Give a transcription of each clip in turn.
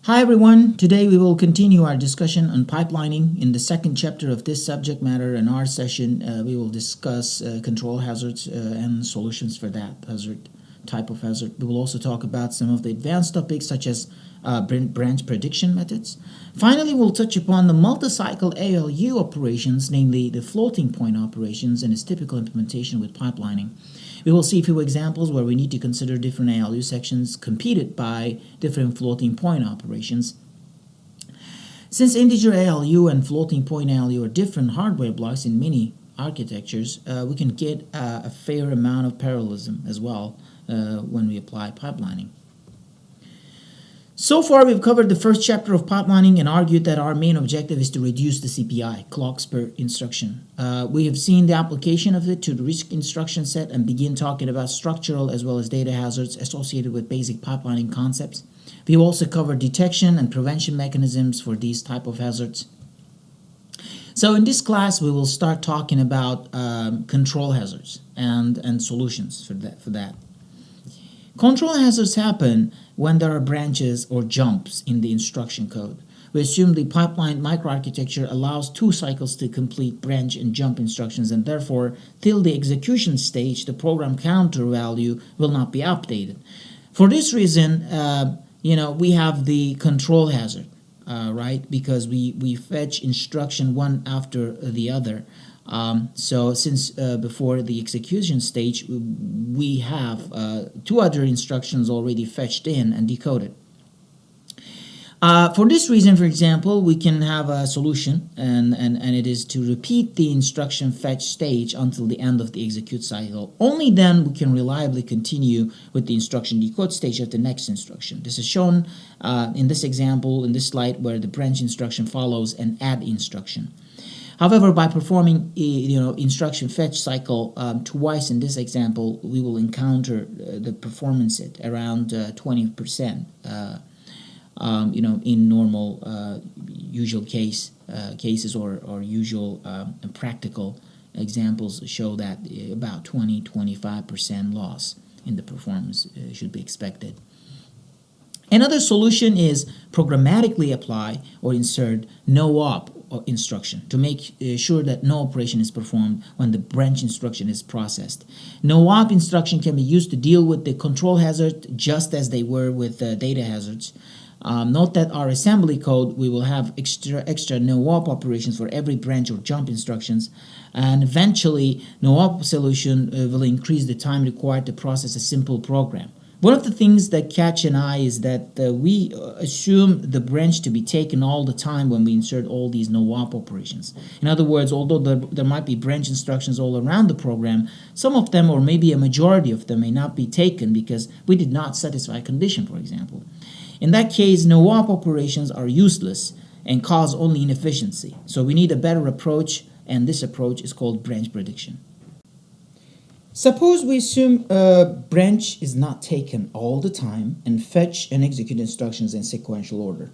Hi everyone, today we will continue our discussion on pipelining. In the second chapter of this subject matter in our session, we will discuss control hazards and solutions for that type of hazard. We will also talk about some of the advanced topics such as branch prediction methods. Finally, we'll touch upon the multicycle ALU operations, namely the floating point operations and its typical implementation with pipelining. We will see a few examples where we need to consider different ALU sections competed by different floating point operations. Since integer ALU and floating point ALU are different hardware blocks in many architectures, we can get a fair amount of parallelism as well when we apply pipelining. So far, we've covered the first chapter of pipelining and argued that our main objective is to reduce the CPI, clocks per instruction. We have seen the application of it to the RISC instruction set and begin talking about structural as well as data hazards associated with basic pipelining concepts. We've also covered detection and prevention mechanisms for these type of hazards. So in this class, we will start talking about control hazards and solutions for that. Control hazards happen when there are branches or jumps in the instruction code. We assume the pipeline microarchitecture allows two cycles to complete branch and jump instructions, and therefore, till the execution stage, the program counter value will not be updated. For this reason, we have the control hazard, right? Because we fetch instruction one after the other. So since before the execution stage, we have two other instructions already fetched in and decoded. For this reason, for example, we can have a solution, and it is to repeat the instruction fetch stage until the end of the execute cycle. Only then we can reliably continue with the instruction decode stage of the next instruction. This is shown in this example, in this slide, where the branch instruction follows an add instruction. However, by performing instruction fetch cycle twice in this example, we will encounter the performance hit around 20%. In normal usual cases or usual practical examples show that about 20-25% loss in the performance should be expected. Another solution is programmatically apply or insert no op instruction to make sure that no operation is performed when the branch instruction is processed. No op instruction can be used to deal with the control hazard just as they were with data hazards. Note that our assembly code, we will have extra no op operations for every branch or jump instructions, and eventually no op solution will increase the time required to process a simple program. One of the things that catch an eye is that we assume the branch to be taken all the time when we insert all these no-op operations. In other words, although there might be branch instructions all around the program, some of them, or maybe a majority of them, may not be taken because we did not satisfy a condition, for example. In that case, no-op operations are useless and cause only inefficiency. So we need a better approach, and this approach is called branch prediction. Suppose we assume a branch is not taken all the time and fetch and execute instructions in sequential order.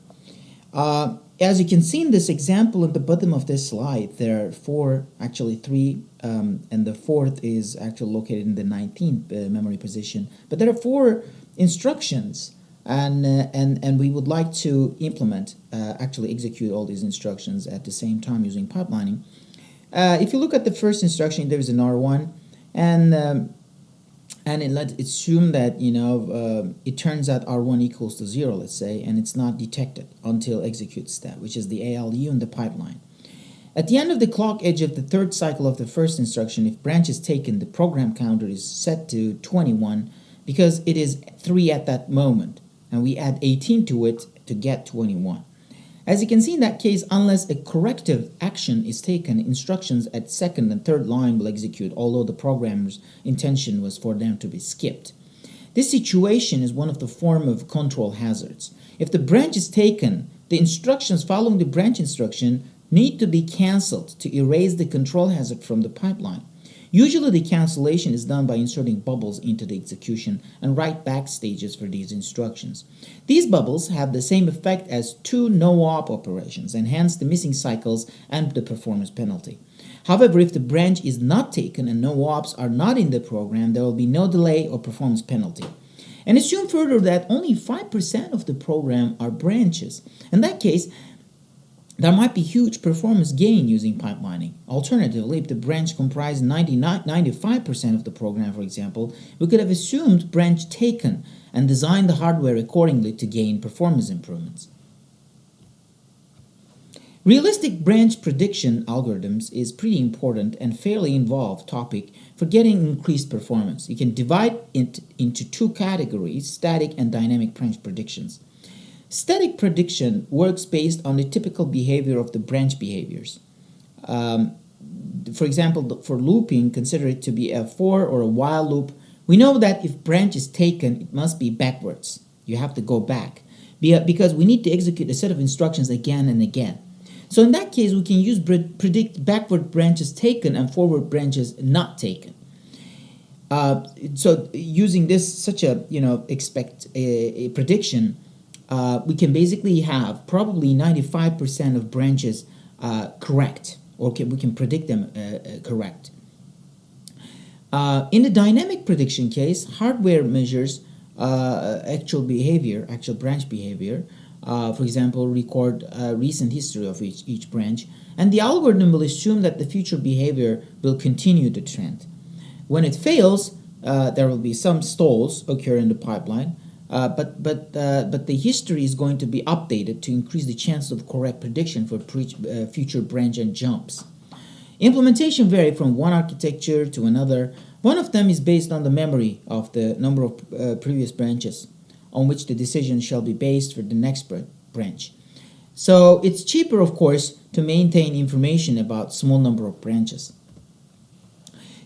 As you can see in this example at the bottom of this slide, there are three, and the fourth is actually located in the 19th memory position. But there are four instructions, and we would like to implement, execute all these instructions at the same time using pipelining. If you look at the first instruction, there is an R1. And let's assume that it turns out R1 equals to 0, let's say, and it's not detected until execute step, which is the ALU in the pipeline. At the end of the clock edge of the third cycle of the first instruction, if branch is taken, the program counter is set to 21 because it is 3 at that moment, and we add 18 to it to get 21. As you can see in that case, unless a corrective action is taken, instructions at second and third line will execute, although the programmer's intention was for them to be skipped. This situation is one of the form of control hazards. If the branch is taken, the instructions following the branch instruction need to be cancelled to erase the control hazard from the pipeline. Usually the cancellation is done by inserting bubbles into the execution and write back stages for these instructions. These bubbles have the same effect as two no-op operations, and hence the missing cycles and the performance penalty. However, if the branch is not taken and no ops are not in the program, there will be no delay or performance penalty. And assume further that only 5% of the program are branches. In that case, there might be huge performance gain using pipelining. Alternatively, if the branch comprised 95% of the program, for example, we could have assumed branch taken and designed the hardware accordingly to gain performance improvements. Realistic branch prediction algorithms is pretty important and fairly involved topic for getting increased performance. You can divide it into two categories, static and dynamic branch predictions. Static prediction works based on the typical behavior of the branch behaviors. For example, for looping, consider it to be a for or a while loop. We know that if branch is taken, it must be backwards. You have to go back because we need to execute a set of instructions again and again. So in that case, we can use predict backward branches taken and forward branches not taken. So using this such a expect a prediction, we can basically have probably 95% of branches correct, or we can predict them correct. In the dynamic prediction case, hardware measures actual branch behavior. For example, record recent history of each branch, and the algorithm will assume that the future behavior will continue the trend. When it fails, there will be some stalls occur in the pipeline, but the history is going to be updated to increase the chance of correct prediction for future branch and jumps. Implementation vary from one architecture to another. One of them is based on the memory of the number of previous branches on which the decision shall be based for the next branch. So it's cheaper, of course, to maintain information about small number of branches.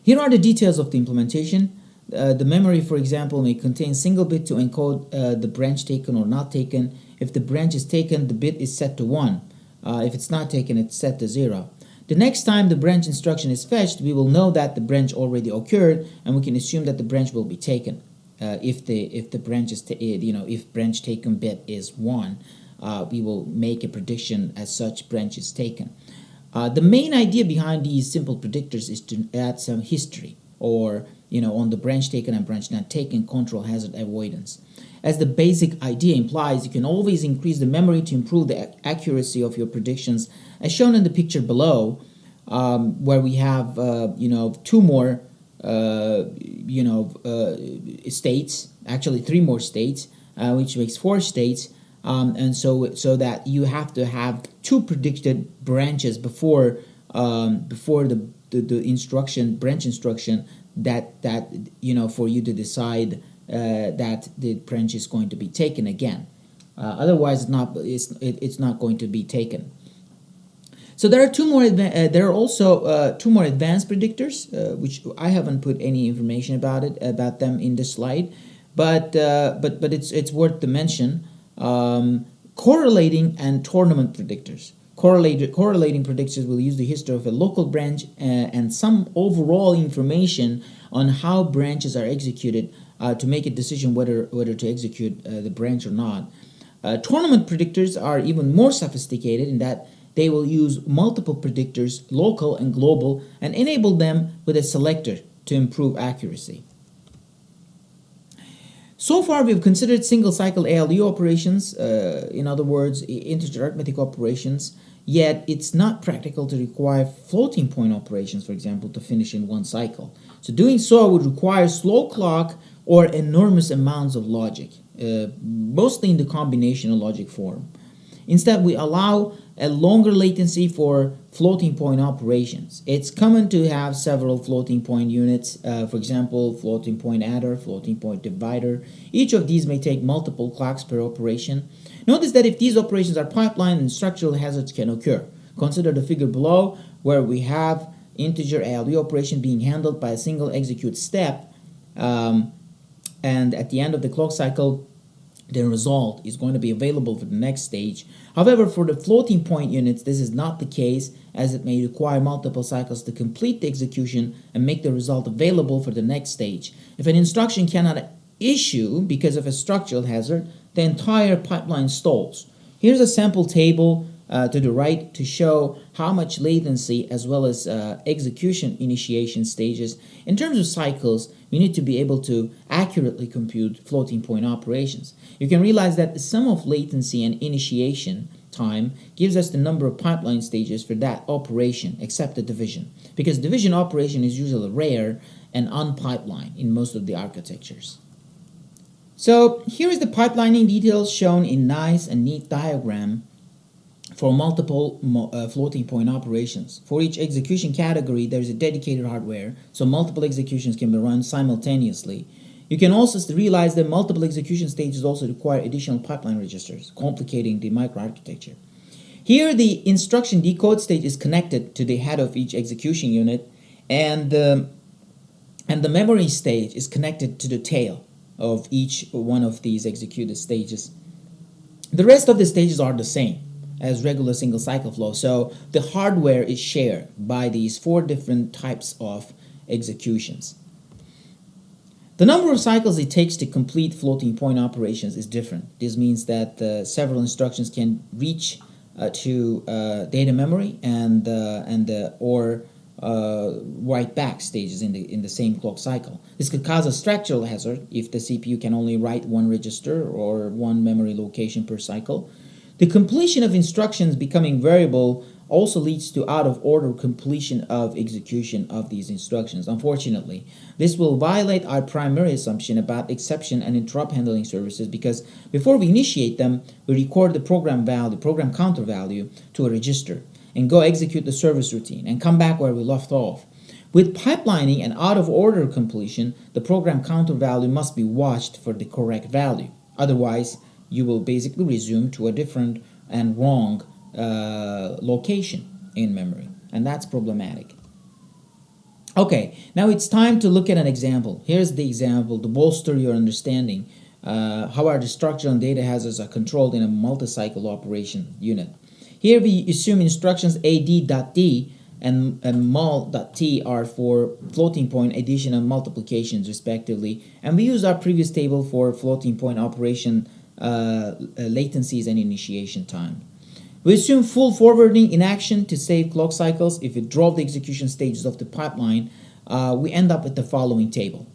Here are the details of the implementation. The memory, for example, may contain single bit to encode the branch taken or not taken. If the branch is taken, the bit is set to 1. If it's not taken, it's set to 0. The next time the branch instruction is fetched, we will know that the branch already occurred, and we can assume that the branch will be taken. If the branch is if branch taken bit is 1, we will make a prediction as such branch is taken. The main idea behind these simple predictors is to add some history, or on the branch taken and branch not taken, control hazard avoidance. As the basic idea implies, you can always increase the memory to improve the accuracy of your predictions, as shown in the picture below, where we have two more states, actually 3 more states, which makes 4 states, and so that you have to have 2 predicted branches before the instruction, branch instruction, that for you to decide that the branch is going to be taken again. Otherwise, it's not going to be taken. So there are 2 more. There are also 2 more advanced predictors, which I haven't put any information about them in this slide, but it's worth to mention. Correlating and tournament predictors. Correlating predictors will use the history of a local branch and some overall information on how branches are executed to make a decision whether to execute the branch or not. Tournament predictors are even more sophisticated in that they will use multiple predictors, local and global, and enable them with a selector to improve accuracy. So far, we've considered single-cycle ALU operations, in other words, integer arithmetic operations, yet it's not practical to require floating point operations, for example, to finish in 1 cycle. So doing so would require slow clock or enormous amounts of logic, mostly in the combinational logic form. Instead, we allow a longer latency for floating point operations. It's common to have several floating point units, for example, floating point adder, floating point divider. Each of these may take multiple clocks per operation. Notice that if these operations are pipelined, then structural hazards can occur. Consider the figure below, where we have integer ALU operation being handled by a single execute step, and at the end of the clock cycle, the result is going to be available for the next stage. However, for the floating point units, this is not the case, as it may require multiple cycles to complete the execution and make the result available for the next stage. If an instruction cannot issue because of a structural hazard, the entire pipeline stalls. Here's a sample table to the right to show how much latency as well as execution initiation stages. In terms of cycles, we need to be able to accurately compute floating point operations. You can realize that the sum of latency and initiation time gives us the number of pipeline stages for that operation, except the division, because division operation is usually rare and unpipelined in most of the architectures. So here is the pipelining details shown in nice and neat diagram for multiple floating point operations. For each execution category, there is a dedicated hardware, so multiple executions can be run simultaneously. You can also realize that multiple execution stages also require additional pipeline registers, complicating the microarchitecture. Here, the instruction decode stage is connected to the head of each execution unit, and the memory stage is connected to the tail of each one of these executed stages. The rest of the stages are the same as regular single cycle flow, so the hardware is shared by these 4 different types of executions. The number of cycles it takes to complete floating point operations is different. This means that several instructions can reach to data memory or write back stages in the same clock cycle. This could cause a structural hazard if the CPU can only write 1 register or 1 memory location per cycle. The completion of instructions becoming variable also leads to out-of-order completion of execution of these instructions. Unfortunately, this will violate our primary assumption about exception and interrupt handling services, because before we initiate them, we record the program counter value to a register and go execute the service routine and come back where we left off. With pipelining and out-of-order completion, the program counter value must be watched for the correct value. Otherwise, you will basically resume to a different and wrong location in memory, and that's problematic. Okay, now it's time to look at an example. Here's the example to bolster your understanding how our structure and data hazards are controlled in a multi-cycle operation unit. Here we assume instructions ad.d and mul.t are for floating point addition and multiplications respectively, and we use our previous table for floating point operation latencies and initiation time. We assume full forwarding in action to save clock cycles. If we drop the execution stages of the pipeline, we end up with the following table.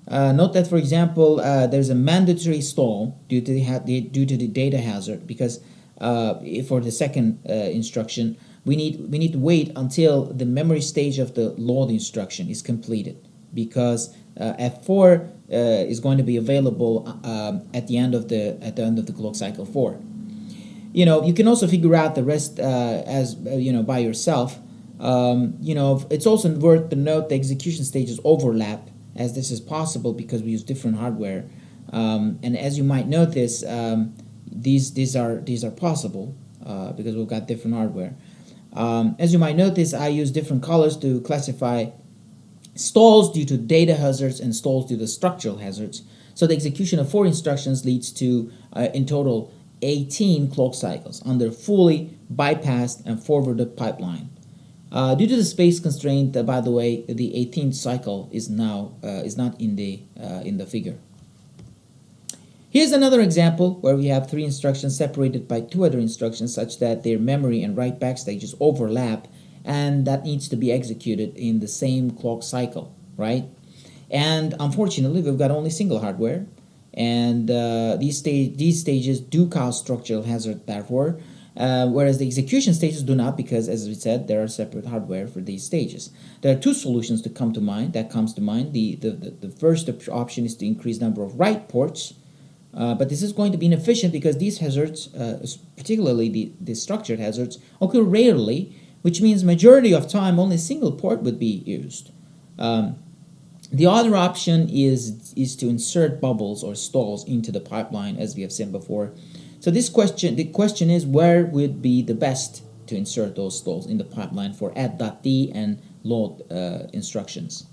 Note that, for example, there's a mandatory stall due to the data hazard, because for the second instruction, we need to wait until the memory stage of the load instruction is completed, because F4 is going to be available at the end of the clock cycle 4. You can also figure out the rest by yourself. It's also worth to note the execution stages overlap, as this is possible because we use different hardware. And as you might notice, these are possible because we've got different hardware. As you might notice, I use different colors to classify stalls due to data hazards and stalls due to structural hazards. So the execution of 4 instructions leads to, in total, 18 clock cycles under fully bypassed and forwarded pipeline. Due to the space constraint, by the way, the 18th cycle is not in the figure. Here's another example where we have 3 instructions separated by 2 other instructions such that their memory and write back stages overlap, and that needs to be executed in the same clock cycle, right? And unfortunately, we've got only single hardware, and these stages do cause structural hazard, therefore, whereas the execution stages do not, because, as we said, there are separate hardware for these stages. There are 2 solutions that comes to mind. The first option is to increase number of write ports, but this is going to be inefficient because these hazards, particularly the structured hazards, occur rarely, which means majority of time only a single port would be used. The other option is to insert bubbles or stalls into the pipeline, as we have seen before. So the question is, where would be the best to insert those stalls in the pipeline for add.d and load instructions?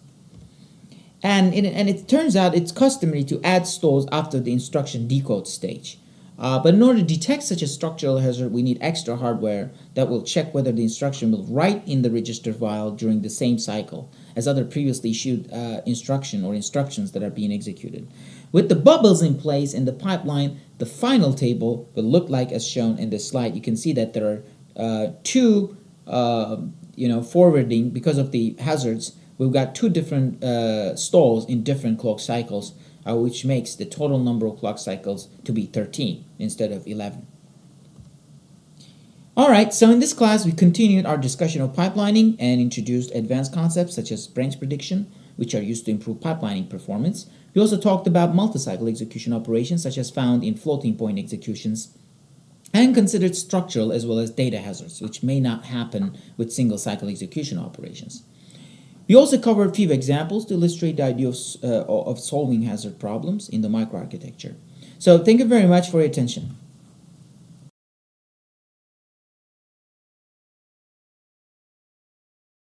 And it turns out it's customary to add stalls after the instruction decode stage. But in order to detect such a structural hazard, we need extra hardware that will check whether the instruction will write in the register file during the same cycle as other previously issued instructions that are being executed. With the bubbles in place in the pipeline, the final table will look like as shown in this slide. You can see that there are two forwarding because of the hazards. We've got two different stalls in different clock cycles, which makes the total number of clock cycles to be 13 instead of 11. Alright, so in this class we continued our discussion of pipelining and introduced advanced concepts such as branch prediction, which are used to improve pipelining performance. We also talked about multi-cycle execution operations such as found in floating point executions, and considered structural as well as data hazards, which may not happen with single cycle execution operations. We also covered a few examples to illustrate the idea of solving hazard problems in the microarchitecture. So thank you very much for your attention.